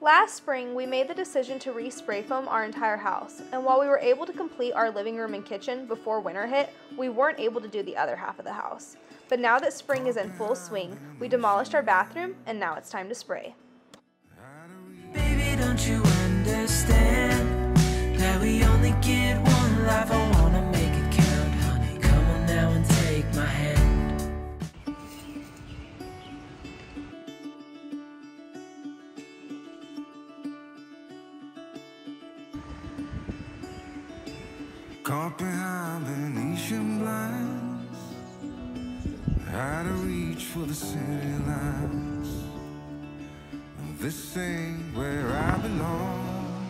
Last spring, we made the decision to re-spray foam our entire house, and while we were able to complete our living room and kitchen before winter hit, we weren't able to do the other half of the house. But now that spring is in full swing, we demolished our bathroom, and now it's time to spray. Baby, don't you understand that we only get one life? I wanna make it count, honey. Come on now and take my hand. Caught behind Venetian blinds, had to reach for the city lights. This ain't where I belong.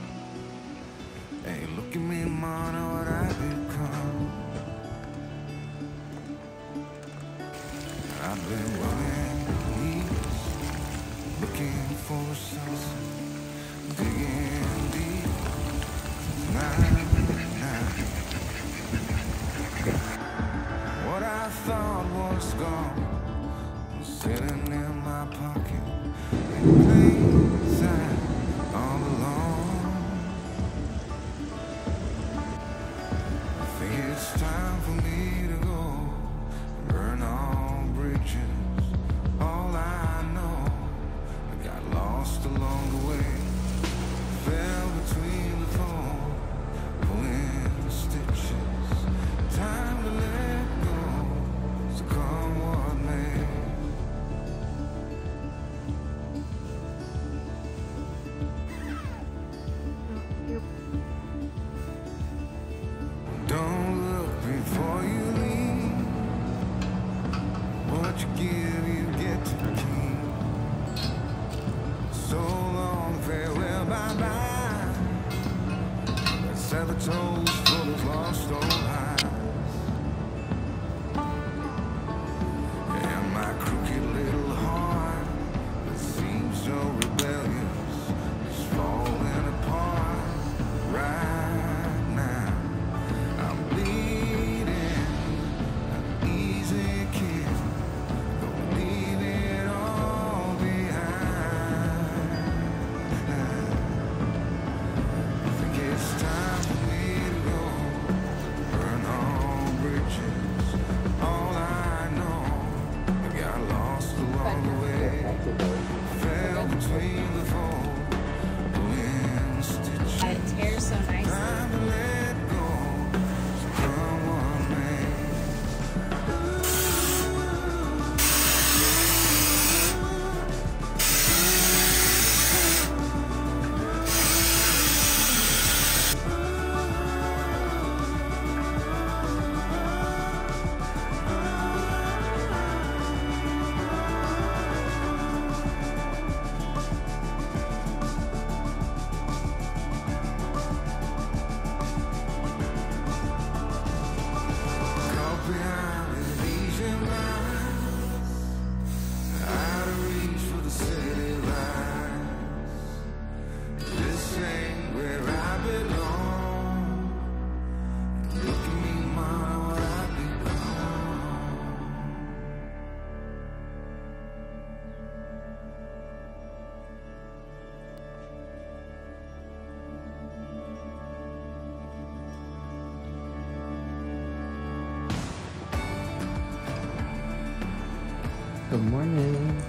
Hey, look at me, man, what I become. I've been running east, looking for a sunset, digging deep since 99. What I thought was gone was sitting in my pocket in plain sight all along. I think it's time for me to go and burn all bridges. All I know, I got lost along the way, fell between the foam, pulling the stitches. Time to let go, so come what may. Don't look before you leave. What you give, you get to keep. So long, farewell, bye-bye. Let's sever toes for those lost old highs. And my crooked little heart that seems so rebellious is falling apart right now. I'm bleeding, an easy kill, gonna leave it all behind. I think it's time for me to go, burn all bridges. All I know, I got lost along the way, fell between the foam, pulling stitches. It tears so nicely. Time to let go, so come what may. Caught behind Venetian blinds, out of reach for the city lights. This ain't where I belong. Look at me, ma, what I become. Good morning.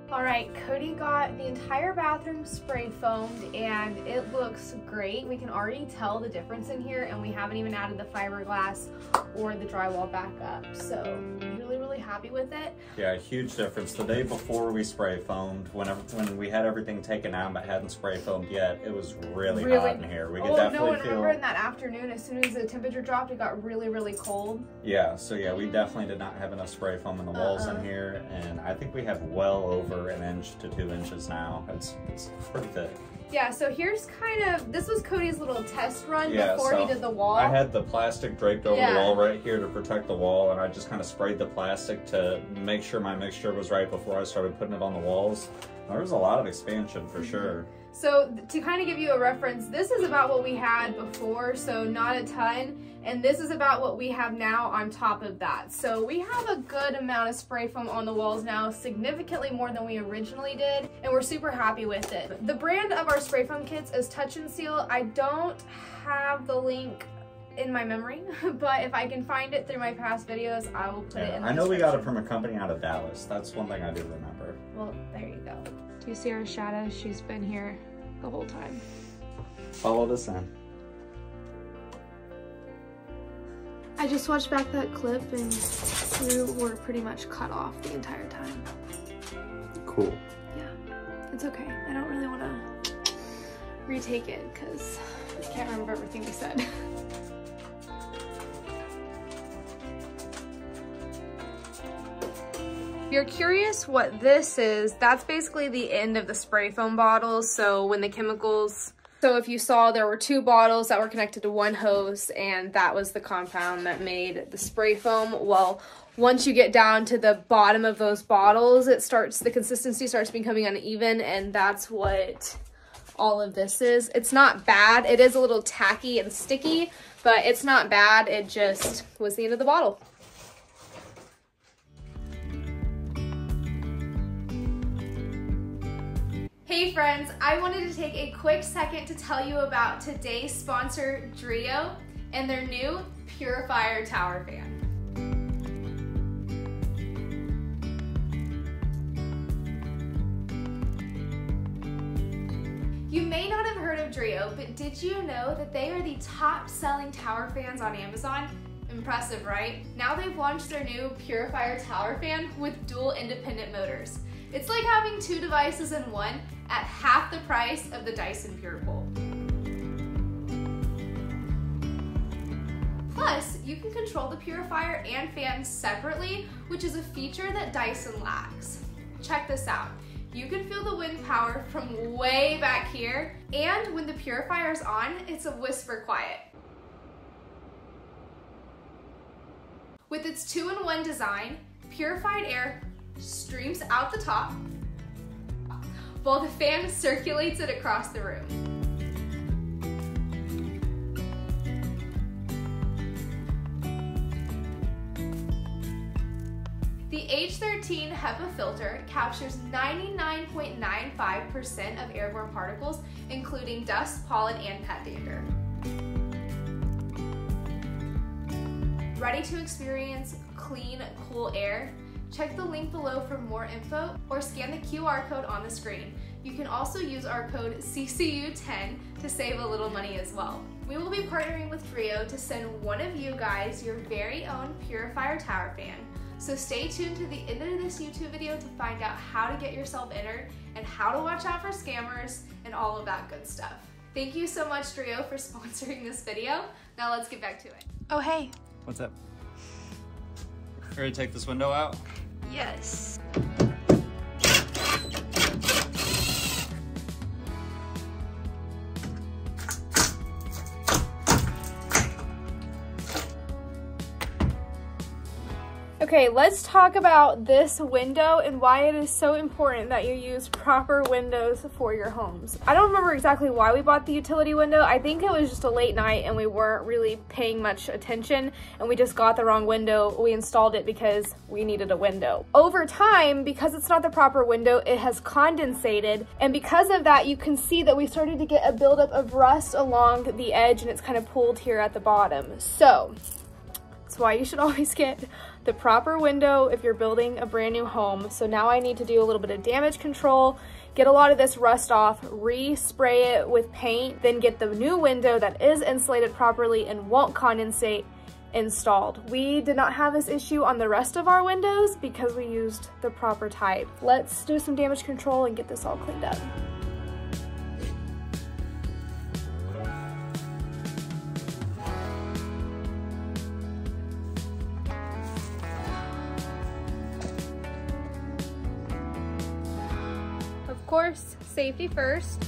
Alright, Cody got the entire bathroom spray foamed and it looks great. We can already tell the difference in here, and we haven't even added the fiberglass or the drywall back up. So really happy with it. Yeah, a huge difference. The day before we spray foamed, when we had everything taken out but hadn't spray foamed yet, it was really hot in here. We could definitely feel. Remember in that afternoon, as soon as the temperature dropped, it got really cold. Yeah, so yeah, we definitely did not have enough spray foam in the walls in here, and I think we have well over 1 inch to 2 inches now. It's pretty thick. Yeah, so here's this was Cody's little test run Yeah, before so he did the wall. I had the plastic draped over Yeah. the wall right here to protect the wall, and I just kind of sprayed the plastic to make sure my mixture was right before I started putting it on the walls. There was a lot of expansion for sure. So to kind of give you a reference, this is about what we had before, so not a ton, and this is about what we have now on top of that. So we have a good amount of spray foam on the walls now, significantly more than we originally did, and we're super happy with it. The brand of our spray foam kits is Touch and Seal. I don't have the link in my memory, but if I can find it through my past videos, I will put it in the I know we got it description. from a company out of Dallas. That's one thing I do remember. Well, there you go. Do you see our shadow? She's been here the whole time. Follow the sun. I just watched back that clip and we were pretty much cut off the entire time. Cool. Yeah, it's okay. I don't really want to retake it because I can't remember everything we said. If you're curious what this is, that's basically the end of the spray foam bottles. So when the chemicals, so if you saw, there were 2 bottles that were connected to one hose, and that was the compound that made the spray foam. Well, once you get down to the bottom of those bottles, the consistency starts becoming uneven, and that's what all of this is. It's not bad. It is a little tacky and sticky, but it's not bad. It just was the end of the bottle. Hey friends, I wanted to take a quick second to tell you about today's sponsor, Drio, and their new Purifier Tower Fan. You may not have heard of Drio, but did you know that they are the top selling tower fans on Amazon? Impressive, right? Now they've launched their new Purifier Tower Fan with dual independent motors. It's like having 2 devices in one at half the price of the Dyson PurePool. Plus, you can control the purifier and fan separately, which is a feature that Dyson lacks. Check this out. You can feel the wind power from way back here, and when the purifier's on, it's a whisper quiet. With its 2-in-1 design, purified air streams out the top, while the fan circulates it across the room. The H13 HEPA filter captures 99.95% of airborne particles, including dust, pollen, and pet dander. Ready to experience clean, cool air? Check the link below for more info or scan the QR code on the screen. You can also use our code CCU10 to save a little money as well. We will be partnering with Drio to send one of you guys your very own Purifier Tower Fan. So stay tuned to the end of this YouTube video to find out how to get yourself entered and how to watch out for scammers and all of that good stuff. Thank you so much, Drio, for sponsoring this video. Now let's get back to it. Oh, hey. What's up? Ready to take this window out? Yes. Okay, let's talk about this window and why it is so important that you use proper windows for your homes. I don't remember exactly why we bought the utility window. I think it was just a late night and we weren't really paying much attention and we just got the wrong window. We installed it because we needed a window. Over time, because it's not the proper window, it has condensated, and because of that, you can see that we started to get a buildup of rust along the edge and it's kind of pooled here at the bottom. So that's why you should always get the proper window if you're building a brand new home. So now I need to do a little bit of damage control, get a lot of this rust off, respray it with paint, then get the new window that is insulated properly and won't condensate installed. We did not have this issue on the rest of our windows because we used the proper type. Let's do some damage control and get this all cleaned up. Of course, safety first.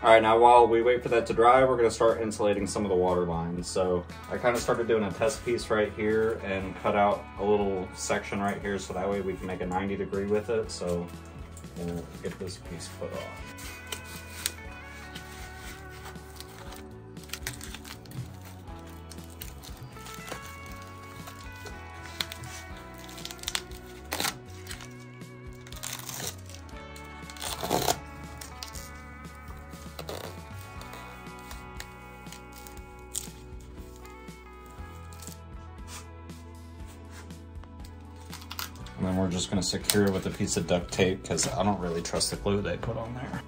All right, now while we wait for that to dry, we're gonna start insulating some of the water lines. So I kind of started doing a test piece right here and cut out a little section right here so that way we can make a 90-degree with it. So we'll get this piece put on. And then we're just gonna secure it with a piece of duct tape because I don't really trust the glue they put on there.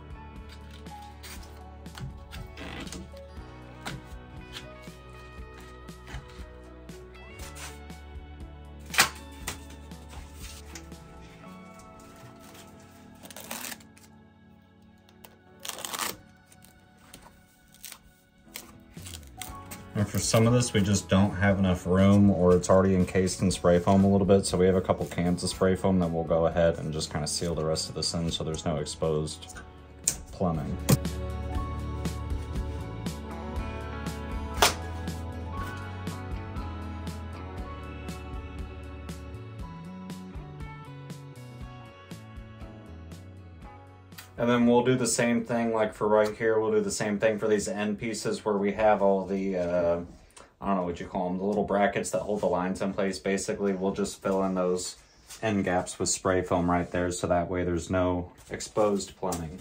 And for some of this, we just don't have enough room or it's already encased in spray foam a little bit. So we have a couple cans of spray foam that we'll go ahead and just kind of seal the rest of this in so there's no exposed plumbing. And then we'll do the same thing, like for right here, we'll do the same thing for these end pieces where we have all the, I don't know what you call them, the little brackets that hold the lines in place. Basically, we'll just fill in those end gaps with spray foam right there so that way there's no exposed plumbing.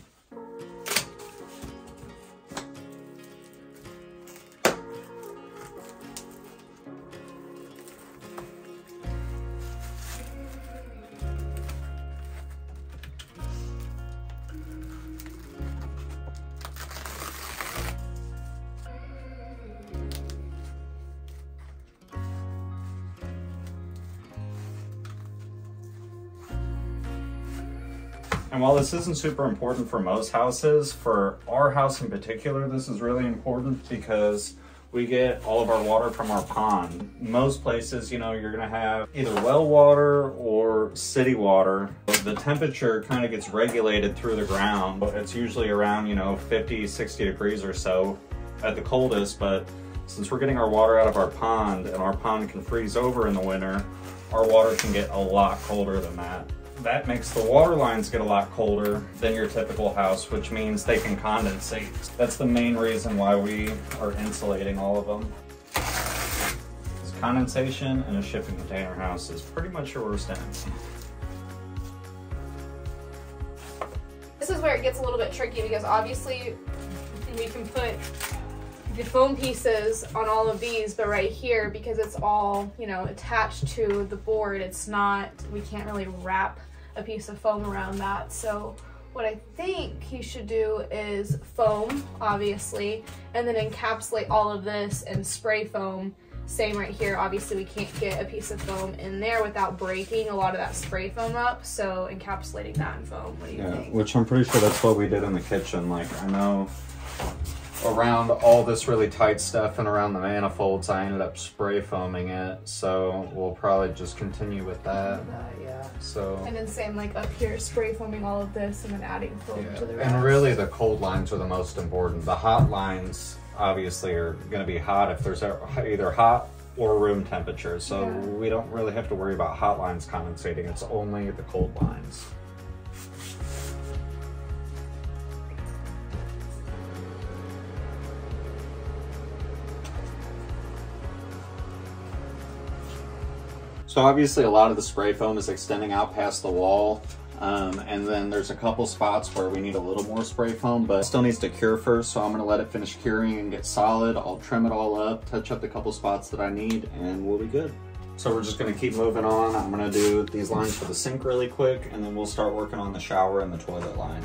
And while this isn't super important for most houses, for our house in particular, this is really important because we get all of our water from our pond. Most places, you know, you're gonna have either well water or city water. The temperature kind of gets regulated through the ground. It's usually around, you know, 50, 60 degrees or so at the coldest, but since we're getting our water out of our pond and our pond can freeze over in the winter, our water can get a lot colder than that. That makes the water lines get a lot colder than your typical house, which means they can condensate. That's the main reason why we are insulating all of them. Condensation in a shipping container house is pretty much your worst enemy. This is where it gets a little bit tricky because obviously we can put the foam pieces on all of these, but right here, because it's all, you know, attached to the board, it's not, we can't really wrap a piece of foam around that. So what I think you should do is foam, obviously, and then encapsulate all of this in spray foam. Same right here, obviously we can't get a piece of foam in there without breaking a lot of that spray foam up, so encapsulating that in foam. What do you think? Which I'm pretty sure that's what we did in the kitchen. Like, I know around all this really tight stuff and around the manifolds, I ended up spray foaming it, so we'll probably just continue with that. Yeah. So, and then same like up here, spray foaming all of this and then adding foam to the rest. And really the cold lines are the most important. The hot lines obviously are going to be hot if there's either hot or room temperature, so we don't really have to worry about hot lines condensating. It's only the cold lines. So obviously a lot of the spray foam is extending out past the wall, and then there's a couple spots where we need a little more spray foam, but it still needs to cure first, so I'm going to let it finish curing and get solid. I'll trim it all up, touch up the couple spots that I need, and we'll be good. So we're just going to keep moving on. I'm going to do these lines for the sink really quick, and then we'll start working on the shower and the toilet line.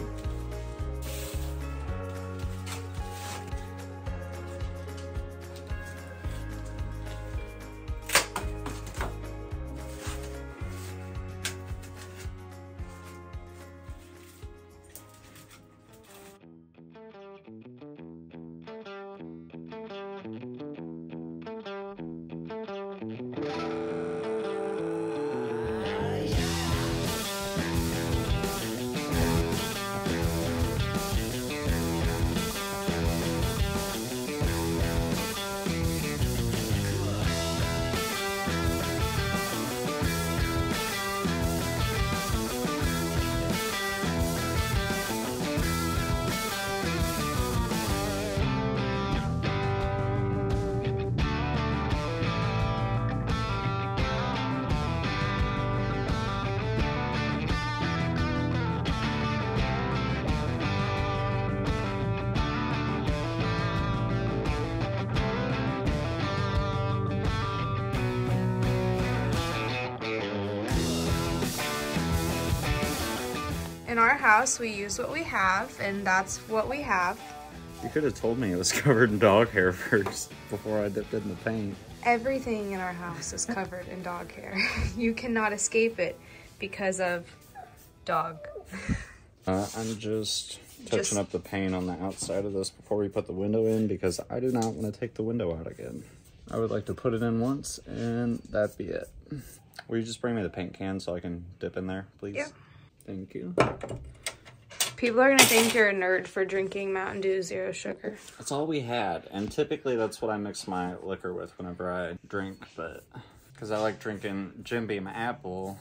In our house, we use what we have, and that's what we have. You could have told me it was covered in dog hair first before I dipped it in the paint. Everything in our house is covered in dog hair. You cannot escape it because of dog. I'm just touching up the paint on the outside of this before we put the window in because I do not want to take the window out again. I would like to put it in once and that'd be it. Will you just bring me the paint can so I can dip in there, please? Yeah. Thank you. People are gonna think you're a nerd for drinking Mountain Dew Zero Sugar. That's all we had, and typically that's what I mix my liquor with whenever I drink, but because I like drinking Jim Beam Apple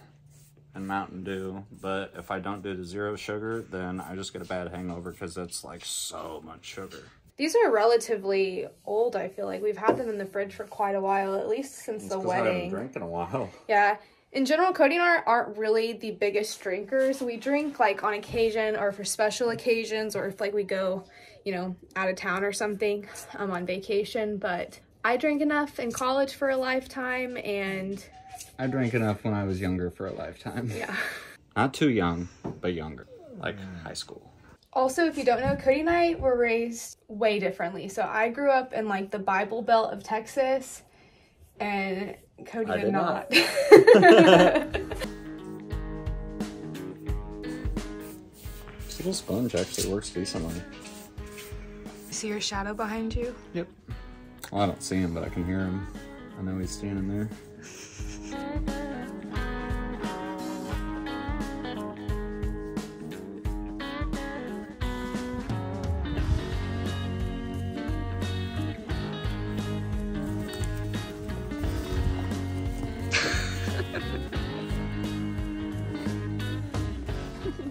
and Mountain Dew, but if I don't do the zero sugar, then I just get a bad hangover because it's like so much sugar. These are relatively old, I feel like. We've had them in the fridge for quite a while, at least since the wedding. I haven't drank in a while. Yeah. In general, Cody and I aren't really the biggest drinkers. We drink like on occasion or for special occasions or if like we go, you know, out of town or something on vacation. But I drank enough in college for a lifetime and... I drank enough when I was younger for a lifetime. Yeah. Not too young, but younger. Like high school. Also, if you don't know, Cody and I were raised way differently. So I grew up in like the Bible Belt of Texas and... Cody did not. See, the sponge actually works decently. See your shadow behind you? Yep. Well, I don't see him, but I can hear him. I know he's standing there.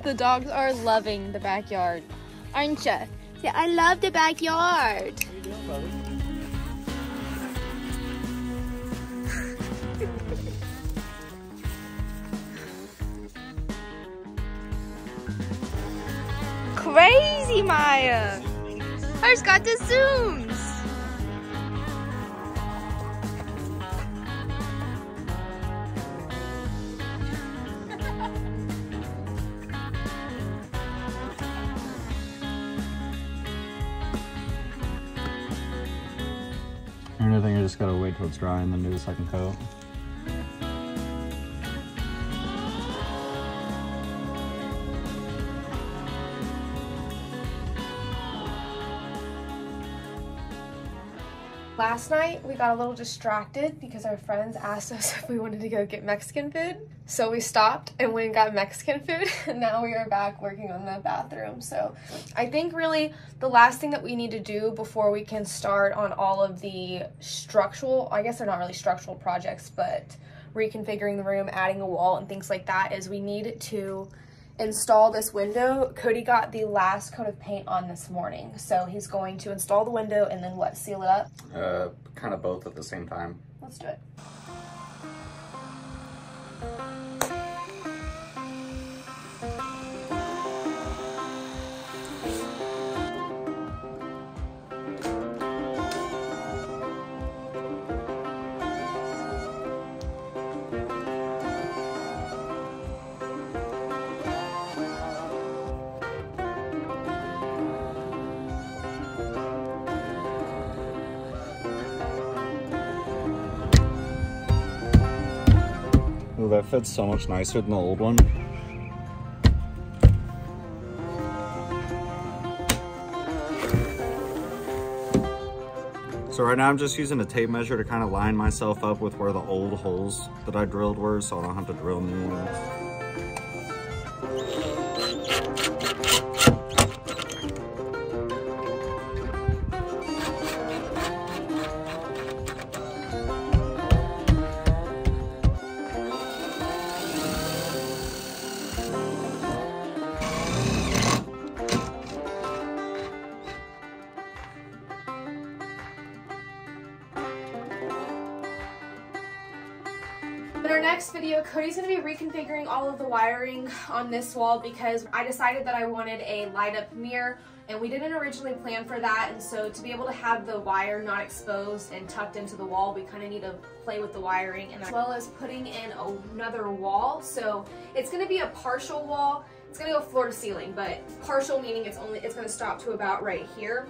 The dogs are loving the backyard, aren't you? Yeah, I love the backyard. What are you doing, buddy? Crazy, Maya. Hers got the zooms. I think I just gotta wait till it's dry and then do the second coat. Last night, we got a little distracted because our friends asked us if we wanted to go get Mexican food. So we stopped and went and got Mexican food, and now we are back working on the bathroom. So I think really the last thing that we need to do before we can start on all of the structural, I guess they're not really structural projects, but reconfiguring the room, adding a wall and things like that, is we need to install this window. Cody got the last coat of paint on this morning, so he's going to install the window and then what, seal it up? Kind of both at the same time. Let's do it. Ooh, that fits so much nicer than the old one. So right now I'm just using a tape measure to kind of line myself up with where the old holes that I drilled were, so I don't have to drill new ones. In our next video, Cody's going to be reconfiguring all of the wiring on this wall because I decided that I wanted a light up mirror and we didn't originally plan for that, and so to be able to have the wire not exposed and tucked into the wall, we kind of need to play with the wiring, and as well as putting in another wall. So it's going to be a partial wall It's gonna go floor to ceiling, but partial meaning it's gonna stop to about right here.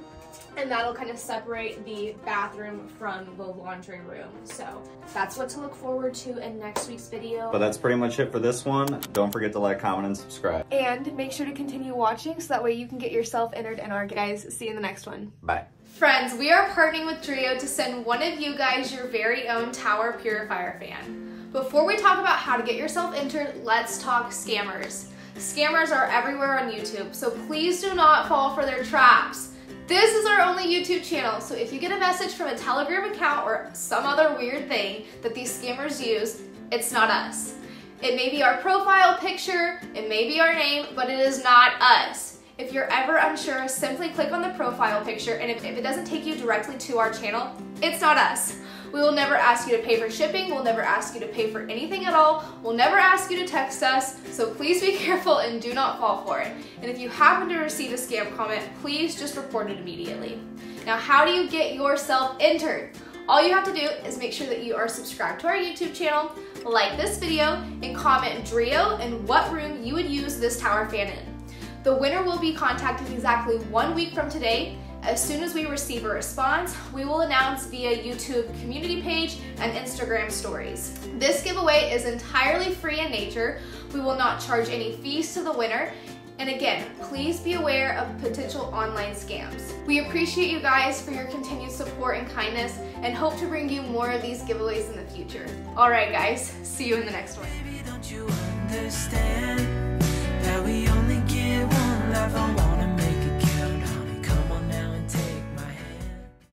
And that'll kind of separate the bathroom from the laundry room. So that's what to look forward to in next week's video. But that's pretty much it for this one. Don't forget to like, comment, and subscribe. And make sure to continue watching so that way you can get yourself entered in our guys. See you in the next one. Bye. Friends, we are partnering with Drio to send one of you guys your very own tower purifier fan. Before we talk about how to get yourself entered, let's talk scammers. Scammers are everywhere on YouTube, so please do not fall for their traps. This is our only YouTube channel, so if you get a message from a Telegram account or some other weird thing that these scammers use, it's not us. It may be our profile picture, it may be our name, but it is not us. If you're ever unsure, simply click on the profile picture, and if it doesn't take you directly to our channel, it's not us. We will never ask you to pay for shipping, we'll never ask you to pay for anything at all, we'll never ask you to text us, so please be careful and do not fall for it. And if you happen to receive a scam comment, please just report it immediately. Now, how do you get yourself entered? All you have to do is make sure that you are subscribed to our YouTube channel, like this video, and comment Drio and what room you would use this tower fan in. The winner will be contacted exactly 1 week from today. As soon as we receive a response, we will announce via YouTube community page and Instagram stories. This giveaway is entirely free in nature. We will not charge any fees to the winner. And again, please be aware of potential online scams. We appreciate you guys for your continued support and kindness and hope to bring you more of these giveaways in the future. All right, guys, see you in the next one. Baby, don't you understand?